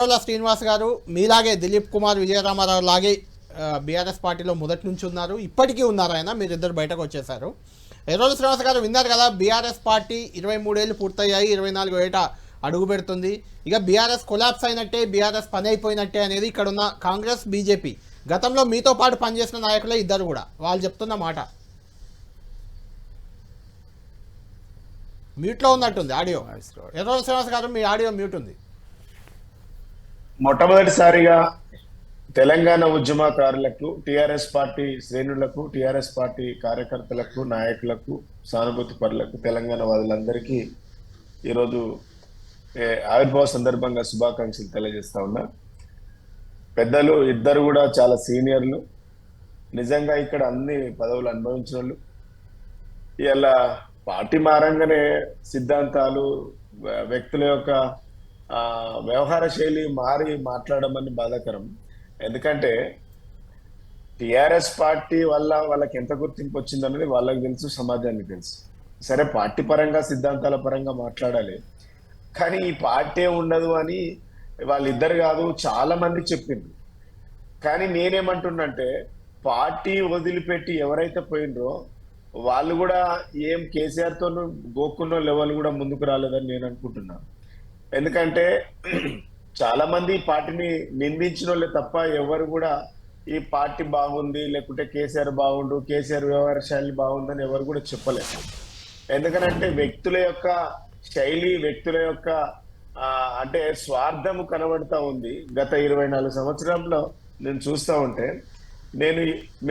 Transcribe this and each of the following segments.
శ్రీనివాస్ గారు మీలాగే దిలీప్ కుమార్ విజయరామారావు లాగే బీఆర్ఎస్ పార్టీలో మొదటి నుంచి ఉన్నారు, ఇప్పటికీ ఉన్నారు. ఆయన మీరిద్దరు బయటకు వచ్చేసారు. ఎర్రోల శ్రీనివాస్ గారు విన్నారు కదా, బీఆర్ఎస్ పార్టీ 23 ఏళ్ళు పూర్తయ్యాయి, 24 ఏట అడుగు పెడుతుంది. ఇక బీఆర్ఎస్ కొలాప్స్ అయినట్టే, బీఆర్ఎస్ పని అయిపోయినట్టే అనేది ఇక్కడ ఉన్న కాంగ్రెస్ బీజేపీ గతంలో మీతో పాటు పనిచేసిన నాయకులే ఇద్దరు కూడా వాళ్ళు చెప్తున్న మాట. మ్యూట్లో ఉన్నట్టుంది ఆడియో. ఎర్రోల శ్రీనివాస్ గారు మీ ఆడియో మ్యూట్ ఉంది. మొట్టమొదటిసారిగా తెలంగాణ ఉద్యమకారులకు, టిఆర్ఎస్ పార్టీ శ్రేణులకు, టిఆర్ఎస్ పార్టీ కార్యకర్తలకు, నాయకులకు, సానుభూతి పరులకు, తెలంగాణ వాదులందరికీ ఈరోజు ఆవిర్భావ సందర్భంగా శుభాకాంక్షలు తెలియజేస్తా ఉన్నా. పెద్దలు ఇద్దరు కూడా చాలా సీనియర్లు, నిజంగా ఇక్కడ అన్ని పదవులు అనుభవించిన వాళ్ళు. ఇలా పార్టీ మారంగానే సిద్ధాంతాలు, వ్యక్తుల యొక్క వ్యవహార శైలి మారి మాట్లాడమని బాధాకరం. ఎందుకంటే టిఆర్ఎస్ పార్టీ వల్ల వాళ్ళకి ఎంత గుర్తింపు వచ్చిందనేది వాళ్ళకి తెలుసు, సమాజానికి తెలుసు. సరే, పార్టీ పరంగా సిద్ధాంతాల పరంగా మాట్లాడాలి, కానీ ఈ పార్టీ ఉండదు అని వాళ్ళిద్దరు కాదు చాలా మంది చెప్పిండ్రు. కానీ నేనేమంటున్నంటే, పార్టీ వదిలిపెట్టి ఎవరైతే పోయినరో వాళ్ళు కూడా ఏం కేసీఆర్తో గోక్కున్న లెవెల్ కూడా ముందుకు రాలేదని నేను అనుకుంటున్నాను. ఎందుకంటే చాలా మంది పార్టీని నిందించిన వాళ్ళే తప్ప ఎవరు కూడా ఈ పార్టీ బాగుంది, లేకుంటే కేసీఆర్ బాగుండు, కేసీఆర్ వ్యవహార శైలి బాగుందని ఎవరు కూడా చెప్పలేదు. ఎందుకనంటే వ్యక్తుల యొక్క శైలి, వ్యక్తుల యొక్క అంటే స్వార్థము కనబడతా ఉంది. గత 24 సంవత్సరంలో నేను చూస్తూ ఉంటే,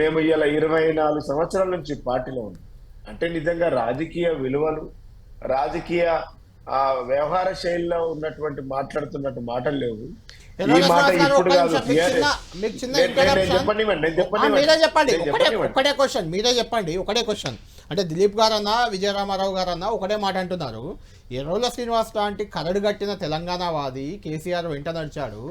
మేము ఇలా 24 సంవత్సరాల నుంచి పార్టీలో ఉన్నాం. అంటే నిజంగా రాజకీయ విలువలు, రాజకీయ వ్యవహార శైలిలో ఉన్నటువంటి మాట్లాడుతున్నట్టు మాటలు లేవు. ఈ మాట ఇప్పుడు కాదు. మీరే చెప్పండి ఒకటే క్వశ్చన్. అంటే దిలీప్ గారన్నా విజయరామారావు గారన్నా ఒకటే మాట అంటున్నారు. ఎర్రోల శ్రీనివాస్ లాంటి కరడు గట్టిన తెలంగాణవాది కేసీఆర్ వెంట నడిచాడు,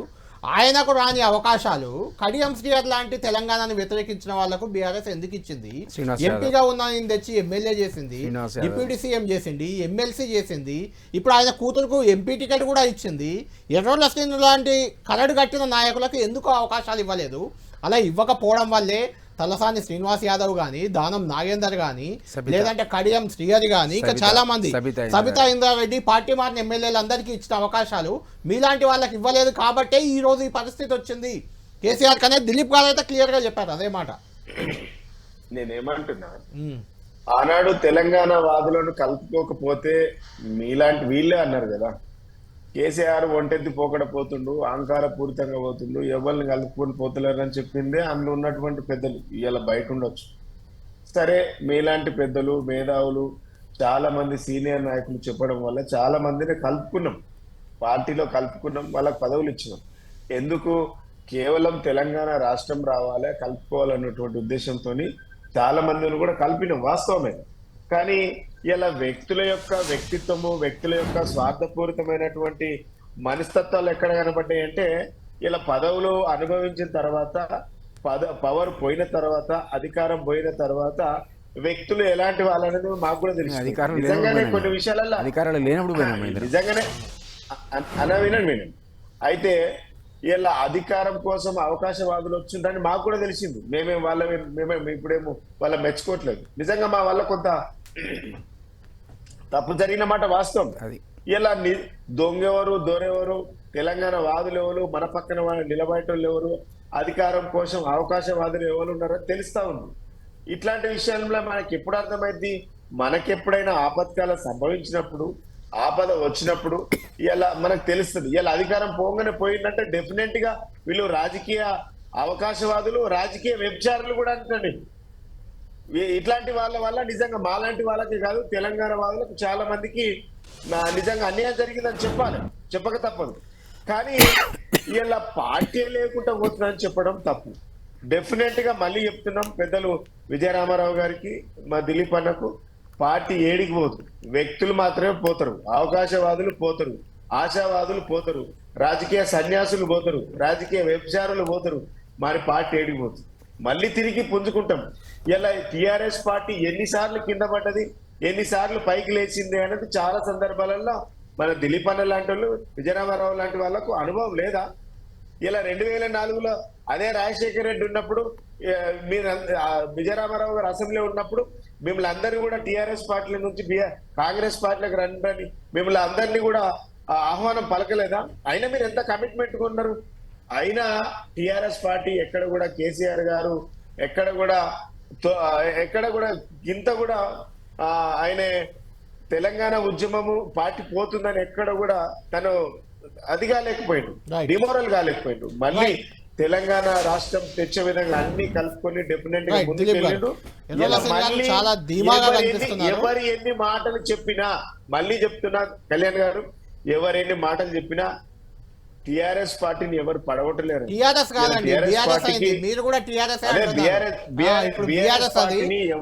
ఆయనకు రాని అవకాశాలు కడియం శ్రీహర్ లాంటి తెలంగాణను వ్యతిరేకించిన వాళ్లకు బీఆర్ఎస్ ఎందుకు ఇచ్చింది? ఎంపీగా ఉన్న తెచ్చి ఎమ్మెల్యే చేసింది, డిప్యూటీ సీఎం చేసింది, ఎమ్మెల్సీ చేసింది, ఇప్పుడు ఆయన కూతురుకు ఎంపీ టికెట్ కూడా ఇచ్చింది. ఎర్రోల శ్రీనివాస్ లాంటి కరడు గట్టిన నాయకులకు ఎందుకు అవకాశాలు ఇవ్వలేదు? అలా ఇవ్వకపోవడం వల్లే తలసాని శ్రీనివాస్ యాదవ్ గాని, దానం నాగేందర్ గాని, లేదంటే కడియం శ్రీహరి గాని, ఇంకా చాలా మంది, సబితా ఇంద్రారెడ్డి, పార్టీ మారిన ఎమ్మెల్యేలు అందరికీ ఇచ్చిన అవకాశాలు మీలాంటి వాళ్ళకి ఇవ్వలేదు కాబట్టే ఈ రోజు ఈ పరిస్థితి వచ్చింది. కేసీఆర్ కనే దిలీప్ గారు అయితే క్లియర్ గా చెప్పారు అదే మాట. నేనేమంటున్నా, ఆనాడు తెలంగాణ వాదులను కలుపుకోకపోతే మీలాంటి వీళ్ళే అన్నారు కదా, కేసీఆర్ ఒంటెత్తి పోకడ పోతుండు, అహంకార పూరితంగా పోతుండు, ఎవరిని కలుపుకొని పోతలేరు అని చెప్పిందే అందులో ఉన్నటువంటి పెద్దలు. ఇవాళ బయట ఉండొచ్చు. సరే, మీలాంటి పెద్దలు, మేధావులు, చాలా మంది సీనియర్ నాయకులు చెప్పడం వల్ల చాలా మందిని కలుపుకున్నాం, పార్టీలో కలుపుకున్నాం, వాళ్ళకి పదవులు ఇచ్చినాం. ఎందుకు? కేవలం తెలంగాణ రాష్ట్రం రావాలే, కలుపుకోవాలన్నటువంటి ఉద్దేశంతో చాలా మందిని కూడా కలిపినాం, వాస్తవమే. కానీ ఇలా వ్యక్తుల యొక్క వ్యక్తిత్వము, వ్యక్తుల యొక్క స్వార్థపూరితమైనటువంటి మనస్తత్వాలు ఎక్కడ కనబడ్డాయి అంటే, ఇలా పదవులు అనుభవించిన తర్వాత, పవర్ పోయిన తర్వాత, అధికారం పోయిన తర్వాత వ్యక్తులు ఎలాంటి వాళ్ళనేది మాకు కూడా తెలుసు. నిజంగానే కొన్ని విషయాలలో నిజంగానే వినండి. అయితే ఇలా అధికారం కోసం అవకాశవాదులు వచ్చిందని మాకు కూడా తెలిసింది. మేమే ఇప్పుడేమో వాళ్ళ మెచ్చుకోవట్లేదు. నిజంగా మా వల్ల కొంత తప్పు జరిగిన మాట వాస్తవం. ఇలా దొంగెవరు, దొరెవరు, తెలంగాణ వాదులు ఎవరు, మన పక్కన నిలబడేటోళ్ళు ఎవరు, అధికారం కోసం అవకాశవాదులు ఎవరు ఉన్నారో తెలుస్తా ఉంది. ఇట్లాంటి విషయంలో మనకి ఎప్పుడు అర్థమైంది? మనకెప్పుడైనా ఆపత్కాలం సంభవించినప్పుడు, ఆపద వచ్చినప్పుడు ఇలా మనకు తెలుస్తుంది. ఇలా అధికారం పోగానే పోయిందంటే డెఫినెట్ గా వీళ్ళు రాజకీయ అవకాశవాదులు, రాజకీయ వ్యభిచారులు కూడా అంటండి. ఇట్లాంటి వాళ్ళ వల్ల నిజంగా మాలాంటి వాళ్ళకి కాదు, తెలంగాణ వాళ్ళకు చాలా మందికి నిజంగా అన్యాయం జరిగిందని చెప్పాలి, చెప్పక తప్పదు. కానీ ఇలా పార్టీ లేకుండా పోతుందని చెప్పడం తప్పు. డెఫినెట్ గా మళ్ళీ చెప్తున్నాం, పెద్దలు విజయరామారావు గారికి, మా దిలీప్ అన్నకు, పార్టీ ఏడికి పోదు, వ్యక్తులు మాత్రమే పోతారు, అవకాశవాదులు పోతారు, ఆశావాదులు పోతారు, రాజకీయ సన్యాసులు పోతారు, రాజకీయ వ్యభిచారులు పోతారు, మరి పార్టీ ఏడికి పోతుంది. మళ్ళీ తిరిగి పుంజుకుంటాం. ఇలా టిఆర్ఎస్ పార్టీ ఎన్నిసార్లు కింద పడ్డది, ఎన్నిసార్లు పైకి లేచింది అనేది చాలా సందర్భాలలో మన దిలీప్ అన్న లాంటి వాళ్ళు, విజయరామారావు లాంటి వాళ్ళకు అనుభవం లేదా? ఇలా 2004లో అదే రాజశేఖర రెడ్డి ఉన్నప్పుడు మీరు విజయరామారావు గారు అసెంబ్లీ ఉన్నప్పుడు మిమ్మల్ని అందరినీ కూడా టిఆర్ఎస్ పార్టీ నుంచి కాంగ్రెస్ పార్టీలకు రండి మిమ్మల్ని అందరినీ కూడా ఆహ్వానం పలకలేదా? అయినా మీరు ఎంత కమిట్మెంట్ ఉన్నారు? అయినా టిఆర్ఎస్ పార్టీ ఎక్కడ కూడా కేసీఆర్ గారు ఎక్కడ కూడా ఇంత కూడా ఆయన తెలంగాణ ఉద్యమము పార్టీ పోతుందని ఎక్కడ కూడా తను అది కాలేకపోయాడు, డిమోరల్ కాలేకపోయాడు. మళ్ళీ తెలంగాణ రాష్ట్రం తెచ్చే విధంగా అన్ని కలుపుకొని డెఫినెట్ గా ముందుకెళ్ళాడు. ఎవరు ఎన్ని మాటలు చెప్పినా, మళ్ళీ చెప్తున్నా కళ్యాణ్ గారు, ఎవరు ఎన్ని మాటలు చెప్పినా టిఆర్ఎస్ పార్టీని ఎవరు పడగొట్టలేరు. టిఆర్ఎస్ కాదండి, మీరు కూడా టిఆర్ఎస్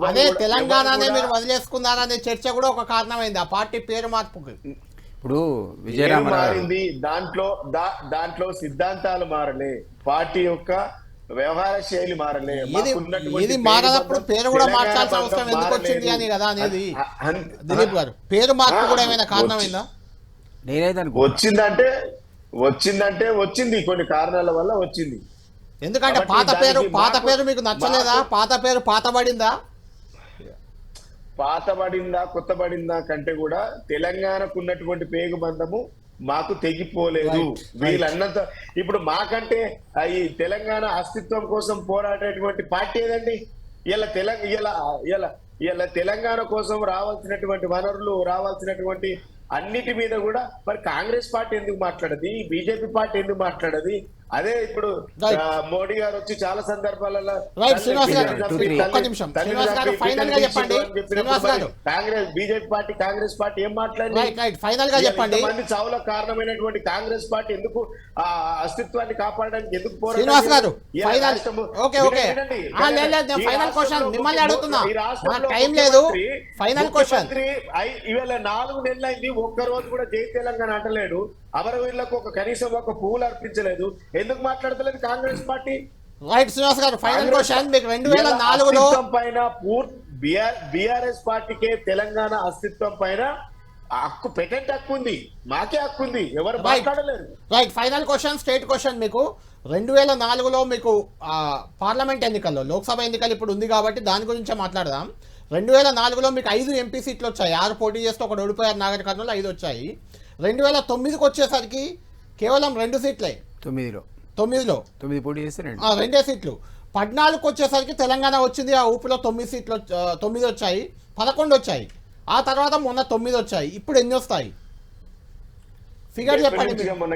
అదే తెలంగాణనే మీరు వదిలేసుకున్నారనే చర్చ కూడా ఒక కారణమైంది ఆ పార్టీ పేరు మార్పుకి. ఇప్పుడు విజయరామారావు మారింది, దాంట్లో సిద్ధాంతాలు మారలే, పార్టీ యొక్క వ్యవహార శైలి మారలే. ఇది మారనప్పుడు పేరు కూడా మార్చాల్సిన అవసరం ఎందుకు వచ్చింది అని కదా అనేది. దిలీప్ గారు, పేరు మార్పు కూడా ఏమైనా కారణమైందా? వచ్చింది కొన్ని కారణాల వల్ల వచ్చింది. ఎందుకంటే పాత పేరు మీకు నచ్చలేదా? పాత పేరు పాతబడిందా కొత్త పడిందా కంటే కూడా తెలంగాణకు ఉన్నటువంటి పేగు బంధము మాకు తెగిపోలేదు. వీళ్ళన్నంత ఇప్పుడు మాకంటే ఈ తెలంగాణ అస్తిత్వం కోసం పోరాడేటువంటి పార్టీ ఏదండి? ఇలా తెలంగాణ కోసం రావాల్సినటువంటి వనరులు, రావాల్సినటువంటి అన్నిటి మీద కూడా మరి కాంగ్రెస్ పార్టీ ఎందుకు మాట్లాడది? బీజేపీ పార్టీ ఎందుకు మాట్లాడది? అదే ఇప్పుడు మోడీ గారు వచ్చి చాలా సందర్భాలలో Congress BJP party Congress party ఏం మాట్లాడింది? మంది చావులకు కారణమైనటువంటి కాంగ్రెస్ పార్టీ ఎందుకు అస్తిత్వాన్ని కాపాడడానికి ఎందుకు పోరాడారు? ఇవాళ 4 నెలలైంది, ఒక్క రోజు కూడా జై తెలంగాణ అంటలేడు. అమరవీరులకు కనీసం ఒక పువ్వులు అర్పించలేదు. ఎందుకు మాట్లాడతలేదు కాంగ్రెస్ పార్టీ? రైట్ శ్రీనివాస్ గారు, ఫైనల్ క్వశ్చన్ మీకు 2004లో పైన బీఆర్ఎస్ పార్టీకే తెలంగాణ అస్తిత్వం పైన హక్కు, పెటెంట్ హక్కు ఉంది, మాకే హక్కు ఉంది, ఎవరు మాట్లాడలేరు. Right, final question, state question. మీకు 2004లో మీకు పార్లమెంట్ ఎన్నికల్లో, లోక్సభ ఎన్నికలు ఇప్పుడు ఉంది కాబట్టి దాని గురించే మాట్లాడదాం. 2004లో మీకు 5 ఎంపీ సీట్లు వచ్చాయి. 6 పోటీ చేస్తే 1 ఓడిపోయారు. నాగర్ కర్నూలు 5 వచ్చాయి. 2009కి వచ్చేసరికి కేవలం 2 సీట్లే. 9లో 9 పోటీ చేస్తే 2 సీట్లు. 14కి వచ్చేసరికి తెలంగాణ వచ్చింది. ఆ ఊపిలో 9 సీట్లు, 9 వచ్చాయి, 11 వచ్చాయి. ఆ తర్వాత మొన్న 9 వచ్చాయి. ఇప్పుడు ఎన్ని వస్తాయి? ఫిగర్ చెప్పండి. మొన్న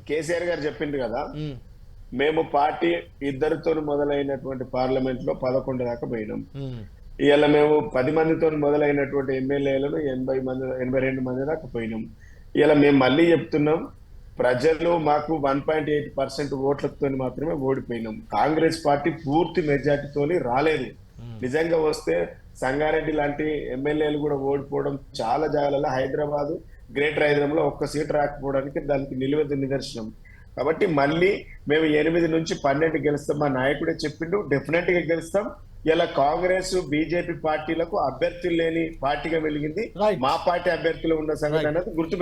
కేసీఆర్ గారు చెప్పింది కదా, మేము పార్టీ ఇద్దరితో మొదలైనటువంటి పార్లమెంట్ లో 11 దాకా పోయినాం. ఇవాళ మేము 10 మందితో మొదలైనటువంటి ఎమ్మెల్యేలను 82 మంది దాకా పోయినాం. ఇలా మేము మళ్ళీ చెప్తున్నాం, ప్రజలు మాకు 1.8% ఓట్లతో మాత్రమే ఓడిపోయినాం. కాంగ్రెస్ పార్టీ పూర్తి మెజార్టీతో రాలేదు. నిజంగా వస్తే సంగారెడ్డి లాంటి ఎమ్మెల్యేలు కూడా ఓడిపోవడం చాలా జాగాలలో, హైదరాబాద్, గ్రేటర్ హైదరాబాద్ లో 1 సీట్ రాకపోవడానికి దానికి నిదర్శనం. కాబట్టి మళ్ళీ మేము 8 నుంచి 12 గెలుస్తాం. మా నాయకుడే చెప్పిండు, డెఫినెట్ గా గెలుస్తాం. ఇలా కాంగ్రెస్, బీజేపీ పార్టీలకు అభ్యర్థులు లేని పార్టీగా వెలిగింది. మా పార్టీ అభ్యర్థులు ఉన్న సంగతి అనేది గుర్తు